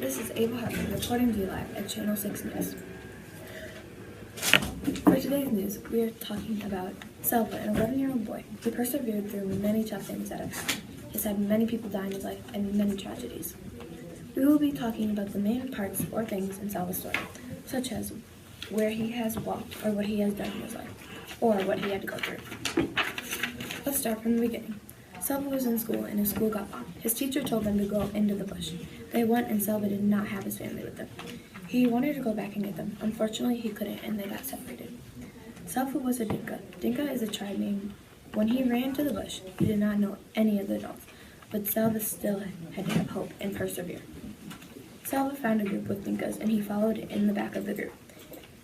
This is Ava Hartman reporting to you live at Channel 6 News. For today's news, we are talking about Salva, an 11-year-old boy who persevered through many tough things that have has had many people die in his life and many tragedies. We will be talking about the main parts or things in Salva's story, such as where he has walked or what he has done in his life, or what he had to go through. Let's start from the beginning. Salva was in school and his school got bombed. His teacher told them to go into the bush. They went and Salva did not have his family with them. He wanted to go back and get them. Unfortunately, he couldn't and they got separated. Salva was a Dinka. Dinka is a tribe name. When he ran to the bush, he did not know any of the adults, but Salva still had to have hope and persevere. Salva found a group with Dinkas and he followed in the back of the group,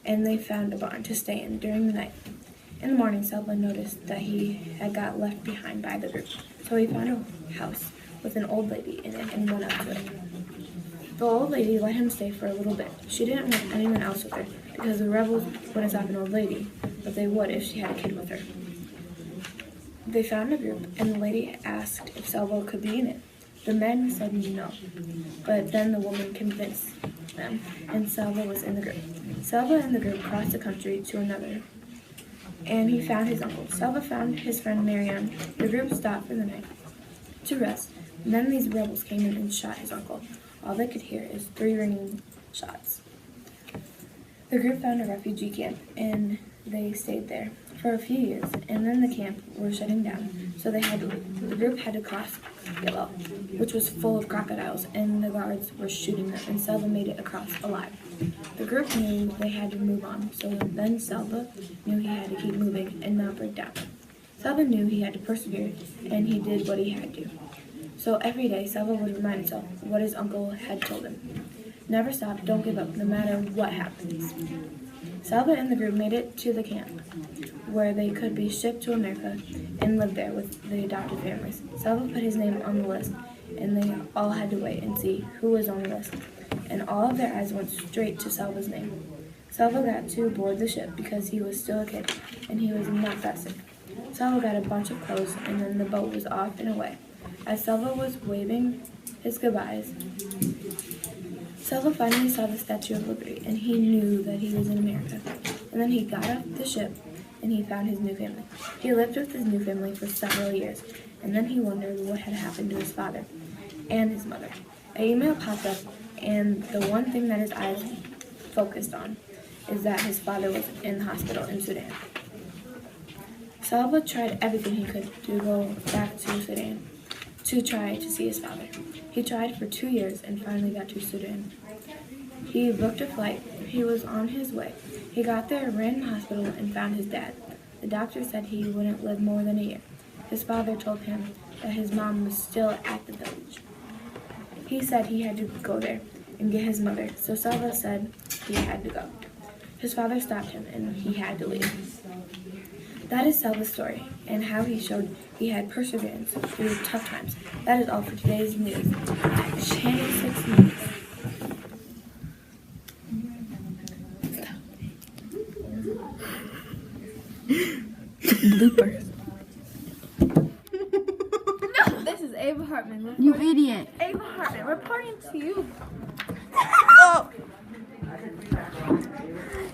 and they found a barn to stay in during the night. In the morning, Salva noticed that he had got left behind by the group, so he found a house with an old lady in it and went up to it. The old lady let him stay for a little bit. She didn't want anyone else with her because the rebels wouldn't stop an old lady, but they would if she had a kid with her. They found a group, and the lady asked if Salva could be in it. The men said no, but then the woman convinced them, and Salva was in the group. Salva and the group crossed the country to another, and he found his uncle. Salva found his friend Marianne. The group stopped for the night to rest, and then these rebels came in and shot his uncle. All they could hear is 3 ringing shots. The group found a refugee camp, and they stayed there for a few years, and then the camp was shutting down, so the group had to cross Yellow, which was full of crocodiles, and the guards were shooting them, and Salva made it across alive. The group knew they had to move on, so then Salva knew he had to keep moving and not break down. Salva knew he had to persevere, and he did what he had to. So every day, Salva would remind himself what his uncle had told him. Never stop, don't give up, no matter what happens. Salva and the group made it to the camp, where they could be shipped to America and live there with the adopted families. Salva put his name on the list, and they all had to wait and see who was on the list, and all of their eyes went straight to Salva's name. Salva got to board the ship because he was still a kid, and he was not that sick. Salva got a bunch of clothes, and then the boat was off and away. As Salva was waving his goodbyes, Salva finally saw the Statue of Liberty, and he knew that he was in America. And then he got off the ship, and he found his new family. He lived with his new family for several years, and then he wondered what had happened to his father and his mother. An email popped up, and the one thing that his eyes focused on is that his father was in the hospital in Sudan. Salva tried everything he could to go back to Sudan to try to see his father. He tried for 2 years and finally got to Sudan. He booked a flight. He was on his way. He got there, ran in the hospital, and found his dad. The doctor said he wouldn't live more than a year. His father told him that his mom was still at the village. He said he had to go there and get his mother, so Salva said he had to go. His father stopped him, and he had to leave. That is Salva's story, and how he showed he had perseverance through tough times. That is all for today's news at Channel 6 News. Bloopers. No, this is Ava Hartman. You idiot. Ava Hartman reporting to you. Oh.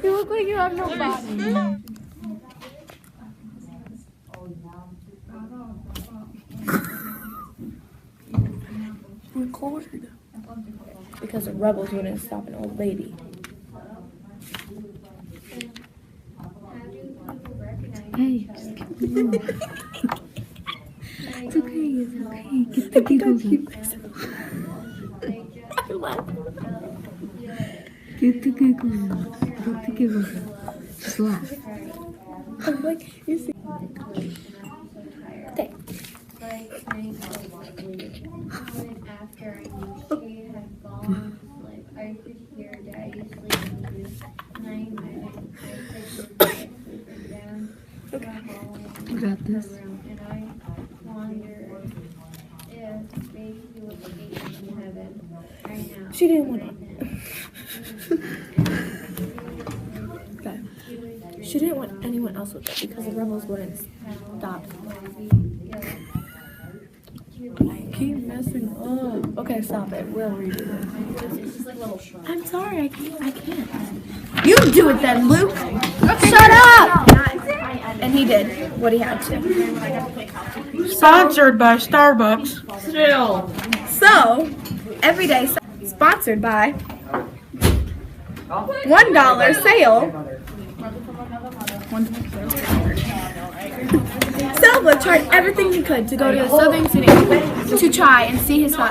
You look like you have no body. Record. Because the rebels wouldn't stop an old lady. Hey, just keep it going. It's okay, it's okay. Get the giggles up. Get the giggles up. Get the giggles up. Just laugh. I'm like, you see. Okay. After she had fallen asleep, I could hear Daddy sleeping and I sleeping down the hallway You got this. room, and I wondered if maybe he was in heaven right now. She didn't want Okay. She didn't want anyone else with her because the rebels wouldn't stop. keep messing up. Okay, stop it. We'll redo it. I'm sorry, I can't. You do it then, Luke. Shut up! And he did what he had to. Sponsored by Starbucks. So, every day, sponsored by $1 sale. Salva tried everything he could to go to a southern city to try and see his father.